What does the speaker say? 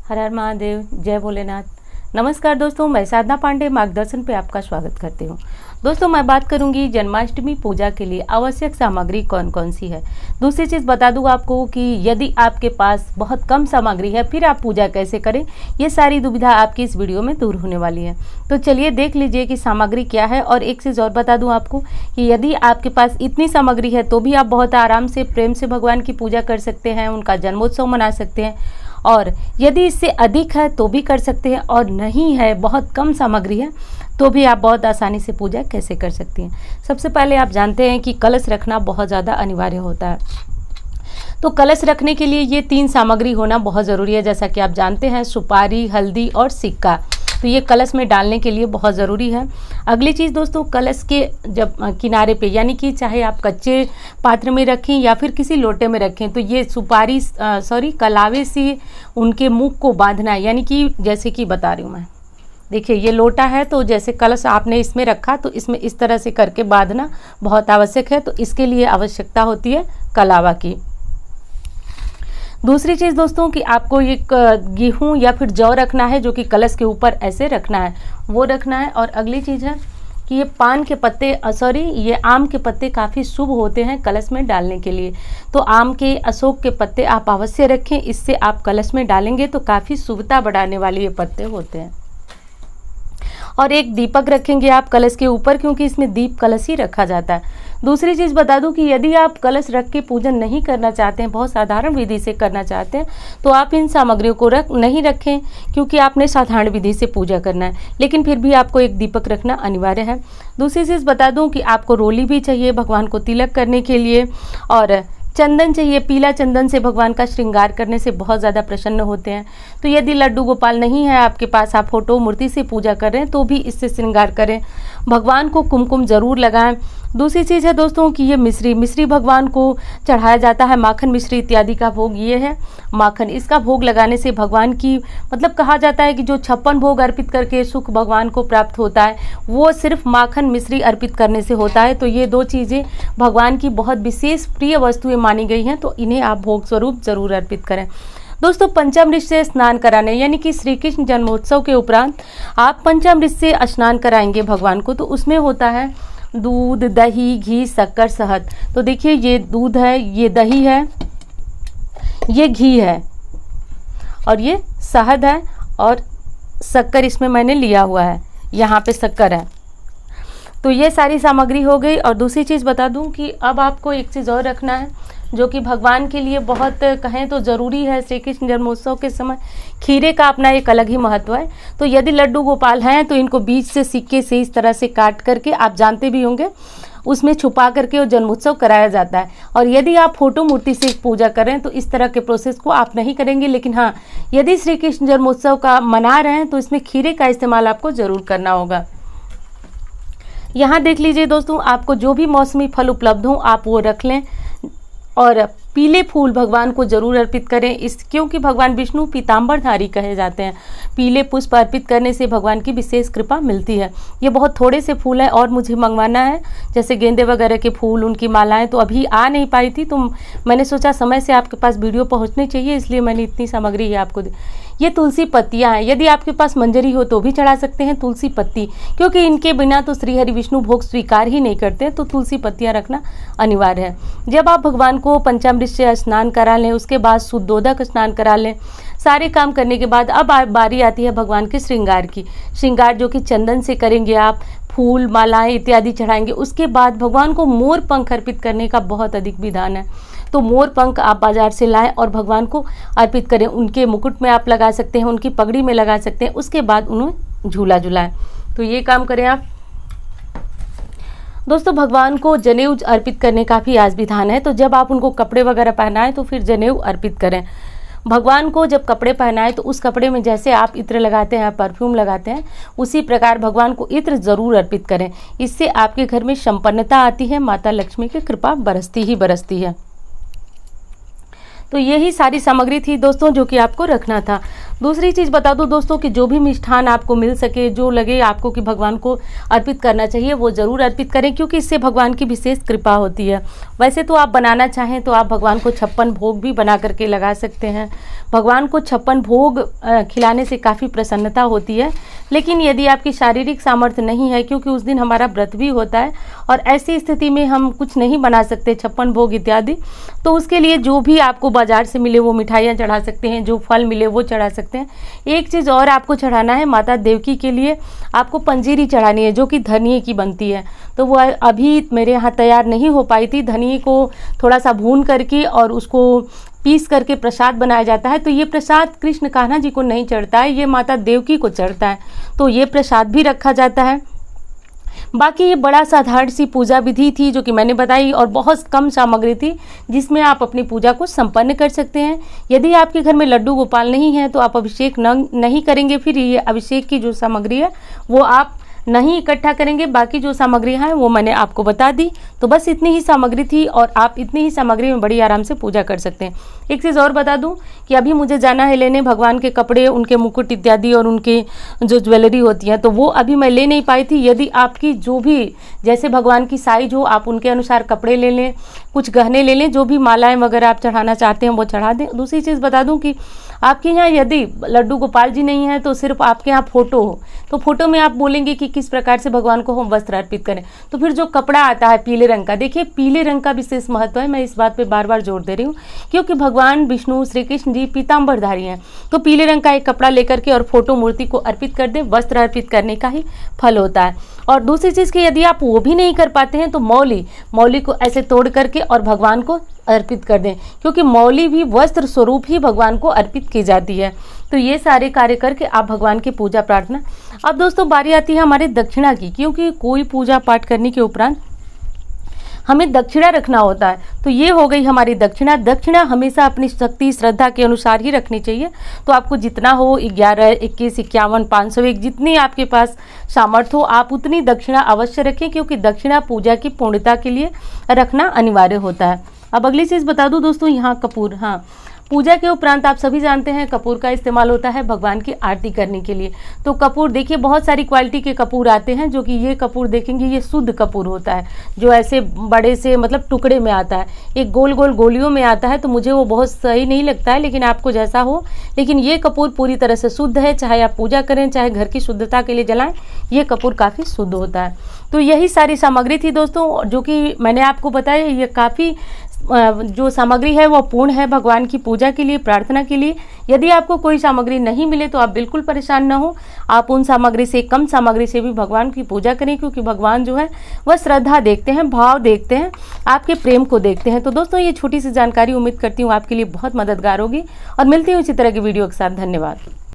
हर हर महादेव, जय भोलेनाथ। नमस्कार दोस्तों, मैं साधना पांडे मार्गदर्शन पे आपका स्वागत करती हूँ। दोस्तों, मैं बात करूंगी जन्माष्टमी पूजा के लिए आवश्यक सामग्री कौन कौन सी है। दूसरी चीज़ बता दूं आपको कि यदि आपके पास बहुत कम सामग्री है फिर आप पूजा कैसे करें, ये सारी दुविधा आपकी इस वीडियो में दूर होने वाली है। तो चलिए देख लीजिए कि सामग्री क्या है। और एक चीज़ और बता दूँ आपको कि यदि आपके पास इतनी सामग्री है तो भी आप बहुत आराम से प्रेम से भगवान की पूजा कर सकते हैं, उनका जन्मोत्सव मना सकते हैं। और यदि इससे अधिक है तो भी कर सकते हैं, और नहीं है, बहुत कम सामग्री है तो भी आप बहुत आसानी से पूजा कैसे कर सकती हैं। सबसे पहले आप जानते हैं कि कलश रखना बहुत ज़्यादा अनिवार्य होता है। तो कलश रखने के लिए ये 3 सामग्री होना बहुत ज़रूरी है। जैसा कि आप जानते हैं, सुपारी, हल्दी और सिक्का, तो ये कलश में डालने के लिए बहुत ज़रूरी है। अगली चीज़ दोस्तों, कलश के जब किनारे पे, यानी कि चाहे आप कच्चे पात्र में रखें या फिर किसी लोटे में रखें, तो ये कलावे से उनके मुख को बांधना है। यानी कि जैसे कि बता रही हूँ मैं, देखिए ये लोटा है तो जैसे कलश आपने इसमें रखा तो इसमें इस तरह से करके बांधना बहुत आवश्यक है। तो इसके लिए आवश्यकता होती है कलावा की। दूसरी चीज़ दोस्तों कि आपको ये गेहूँ या फिर जौ रखना है, जो कि कलश के ऊपर ऐसे रखना है, वो रखना है। और अगली चीज़ है कि ये पान के पत्ते ये आम के पत्ते काफ़ी शुभ होते हैं कलश में डालने के लिए। तो आम के, अशोक के पत्ते आप अवश्य रखें, इससे आप कलश में डालेंगे तो काफ़ी शुभता बढ़ाने वाले ये पत्ते होते हैं। और एक दीपक रखेंगे आप कलश के ऊपर, क्योंकि इसमें दीप कलश ही रखा जाता है। दूसरी चीज़ बता दूं कि यदि आप कलश रख के पूजन नहीं करना चाहते हैं, बहुत साधारण विधि से करना चाहते हैं, तो आप इन सामग्रियों को नहीं रखें, क्योंकि आपने साधारण विधि से पूजा करना है। लेकिन फिर भी आपको एक दीपक रखना अनिवार्य है। दूसरी चीज़ बता दूं कि आपको रोली भी चाहिए भगवान को तिलक करने के लिए, और चंदन चाहिए। पीला चंदन से भगवान का श्रृंगार करने से बहुत ज़्यादा प्रसन्न होते हैं। तो यदि लड्डू गोपाल नहीं है आपके पास, आप फोटो मूर्ति से पूजा कर रहे हैं, तो भी इससे श्रृंगार करें। भगवान को कुमकुम जरूर लगाएं। दूसरी चीज़ है दोस्तों कि ये मिश्री भगवान को चढ़ाया जाता है। माखन मिश्री इत्यादि का भोग ये है माखन। इसका भोग लगाने से भगवान की, मतलब कहा जाता है कि जो 56 भोग अर्पित करके सुख भगवान को प्राप्त होता है, वो सिर्फ माखन मिश्री अर्पित करने से होता है। तो ये 2 चीज़ें भगवान की बहुत विशेष प्रिय वस्तुएं मानी गई हैं, तो इन्हें आप भोग स्वरूप जरूर अर्पित करें। दोस्तों, पंचामृत से स्नान कराने, यानी कि श्री कृष्ण जन्मोत्सव के उपरांत आप पंचामृत से स्नान कराएंगे भगवान को, तो उसमें होता है दूध, दही, घी, शक्कर, शहद। तो देखिए ये दूध है, ये दही है, ये घी है, और ये शहद है, और शक्कर इसमें मैंने लिया हुआ है, यहाँ पे शक्कर है। तो ये सारी सामग्री हो गई। और दूसरी चीज़ बता दूं कि अब आपको एक चीज़ और रखना है, जो कि भगवान के लिए बहुत कहें तो ज़रूरी है। श्री कृष्ण जन्मोत्सव के समय खीरे का अपना एक अलग ही महत्व है। तो यदि लड्डू गोपाल हैं तो इनको बीच से सिक्के से इस तरह से काट करके, आप जानते भी होंगे, उसमें छुपा करके वो जन्मोत्सव कराया जाता है। और यदि आप फोटो मूर्ति से पूजा करें तो इस तरह के प्रोसेस को आप नहीं करेंगे। लेकिन हाँ, यदि श्री कृष्ण जन्मोत्सव का मना रहे हैं तो इसमें खीरे का इस्तेमाल आपको ज़रूर करना होगा। यहाँ देख लीजिए दोस्तों, आपको जो भी मौसमी फल उपलब्ध हो आप वो रख लें। और पीले फूल भगवान को जरूर अर्पित करें, क्योंकि भगवान विष्णु पीताम्बरधारी कहे जाते हैं। पीले पुष्प अर्पित करने से भगवान की विशेष कृपा मिलती है। ये बहुत थोड़े से फूल हैं और मुझे मंगवाना है, जैसे गेंदे वगैरह के फूल, उनकी मालाएं तो अभी आ नहीं पाई थी, तो मैंने सोचा समय से आपके पास वीडियो पहुंचनी चाहिए, इसलिए मैंने इतनी सामग्री आपको दी। ये तुलसी पत्तियां हैं, यदि आपके पास मंजरी हो तो भी चढ़ा सकते हैं तुलसी पत्ती, क्योंकि इनके बिना तो श्री हरि विष्णु भोग स्वीकार ही नहीं करते, तो तुलसी पत्तियां रखना अनिवार्य है। जब आप भगवान को पंचामृत से स्नान करा लें, उसके बाद शुद्धोदक स्नान करा लें, सारे काम करने के बाद अब बारी आती है भगवान के श्रृंगार की। श्रृंगार जो कि चंदन से करेंगे आप, फूल, मालाएं इत्यादि चढ़ाएंगे। उसके बाद भगवान को मोर पंख अर्पित करने का बहुत अधिक विधान है। तो मोर पंख आप बाजार से लाएं और भगवान को अर्पित करें। उनके मुकुट में आप लगा सकते हैं, उनकी पगड़ी में लगा सकते हैं, उसके बाद उन्हें झूला झुलाएं। तो ये काम करें आप। दोस्तों, भगवान को जनेऊ अर्पित करने का भी आज विधान है। तो जब आप उनको कपड़े वगैरह पहनाएं तो फिर जनेऊ अर्पित करें। भगवान को जब कपड़े पहनाएं तो उस कपड़े में जैसे आप इत्र लगाते हैं, परफ्यूम लगाते हैं, उसी प्रकार भगवान को इत्र जरूर अर्पित करें। इससे आपके घर में संपन्नता आती है, माता लक्ष्मी की कृपा बरसती ही बरसती है। तो यही सारी सामग्री थी दोस्तों जो कि आपको रखना था। दूसरी चीज़ बता दूं दोस्तों कि जो भी मिष्ठान आपको मिल सके, जो लगे आपको कि भगवान को अर्पित करना चाहिए, वो ज़रूर अर्पित करें, क्योंकि इससे भगवान की विशेष कृपा होती है। वैसे तो आप बनाना चाहें तो आप भगवान को 56 भोग भी बना करके लगा सकते हैं। भगवान को 56 भोग खिलाने से काफ़ी प्रसन्नता होती है। लेकिन यदि आपकी शारीरिक सामर्थ्य नहीं है, क्योंकि उस दिन हमारा व्रत भी होता है और ऐसी स्थिति में हम कुछ नहीं बना सकते 56 भोग इत्यादि, तो उसके लिए जो भी आपको बाजार से मिले वो मिठाइयाँ चढ़ा सकते हैं, जो फल मिले वो चढ़ा सकते हैं। एक चीज़ और आपको चढ़ाना है, माता देवकी के लिए आपको पंजीरी चढ़ानी है, जो कि धनिये की बनती है। तो वो अभी मेरे यहाँ तैयार नहीं हो पाई थी। धनिये को थोड़ा सा भून करके और उसको पीस करके प्रसाद बनाया जाता है। तो ये प्रसाद कृष्ण कान्हा जी को नहीं चढ़ता है, ये माता देवकी को चढ़ता है। तो ये प्रसाद भी रखा जाता है। बाकी ये बड़ा साधारण सी पूजा विधि थी जो कि मैंने बताई, और बहुत कम सामग्री थी जिसमें आप अपनी पूजा को संपन्न कर सकते हैं। यदि आपके घर में लड्डू गोपाल नहीं है तो आप अभिषेक नहीं करेंगे, फिर ये अभिषेक की जो सामग्री है वो आप नहीं इकट्ठा करेंगे। बाकी जो सामग्री है वो मैंने आपको बता दी। तो बस इतनी ही सामग्री थी और आप इतनी ही सामग्री में बड़ी आराम से पूजा कर सकते हैं। एक चीज़ और बता दूं कि अभी मुझे जाना है लेने भगवान के कपड़े, उनके मुकुट इत्यादि और उनके जो ज्वेलरी होती है, तो वो अभी मैं ले नहीं पाई थी। यदि आपकी जो भी जैसे भगवान की साइज हो, आप उनके अनुसार कपड़े ले लें, कुछ गहने ले लें, जो भी मालाएं वगैरह आप चढ़ाना चाहते हैं वो चढ़ा दें। दूसरी चीज़ बता दूं कि आपके यहाँ यदि लड्डू गोपाल जी नहीं है तो सिर्फ आपके यहाँ फोटो हो, तो फोटो में आप बोलेंगे कि किस प्रकार से भगवान को हम वस्त्र अर्पित करें, तो फिर जो कपड़ा आता है पीले रंग का, देखिए पीले रंग का विशेष महत्व है। मैं इस बात पे बार बार जोर दे रही हूँ क्योंकि भगवान विष्णु श्री कृष्ण जी पीताम्बरधारी हैं। तो पीले रंग का एक कपड़ा लेकर के और फोटो मूर्ति को अर्पित कर दें, वस्त्र अर्पित करने का ही फल होता है। और दूसरी चीज़ की यदि आप वो भी नहीं कर पाते हैं तो मौली को ऐसे तोड़ करके और भगवान को अर्पित कर दें, क्योंकि मौली भी वस्त्र स्वरूप ही भगवान को अर्पित की जाती है। तो ये सारे कार्य करके आप भगवान की पूजा प्रार्थना। अब दोस्तों बारी आती है हमारे दक्षिणा की, क्योंकि कोई पूजा पाठ करने के उपरांत हमें दक्षिणा रखना होता है। तो ये हो गई हमारी दक्षिणा। दक्षिणा हमेशा अपनी शक्ति श्रद्धा के अनुसार ही रखनी चाहिए। तो आपको जितना हो 11, 21, 51, 501 जितनी आपके पास सामर्थ्य हो आप उतनी दक्षिणा अवश्य रखें, क्योंकि दक्षिणा पूजा की पूर्णता के लिए रखना अनिवार्य होता है। अब अगली चीज़ बता दूं दोस्तों, यहाँ कपूर, हाँ, पूजा के उपरांत आप सभी जानते हैं कपूर का इस्तेमाल होता है भगवान की आरती करने के लिए। तो कपूर देखिए बहुत सारी क्वालिटी के कपूर आते हैं, जो कि ये कपूर देखेंगे ये शुद्ध कपूर होता है, जो ऐसे बड़े से मतलब टुकड़े में आता है, एक गोल गोल गोलियों में आता है। तो मुझे वो बहुत सही नहीं लगता है, लेकिन आपको जैसा हो। लेकिन ये कपूर पूरी तरह से शुद्ध है, चाहे आप पूजा करें चाहे घर की शुद्धता के लिए जलाएं, ये कपूर काफ़ी शुद्ध होता है। तो यही सारी सामग्री थी दोस्तों जो कि मैंने आपको बताया। ये काफ़ी जो सामग्री है वो पूर्ण है भगवान की पूजा के लिए, प्रार्थना के लिए। यदि आपको कोई सामग्री नहीं मिले तो आप बिल्कुल परेशान ना हो, आप उन सामग्री से कम सामग्री से भी भगवान की पूजा करें, क्योंकि भगवान जो है वह श्रद्धा देखते हैं, भाव देखते हैं, आपके प्रेम को देखते हैं। तो दोस्तों ये छोटी सी जानकारी उम्मीद करती हूँ आपके लिए बहुत मददगार होगी, और मिलती हूँ इसी तरह की वीडियो के साथ। धन्यवाद।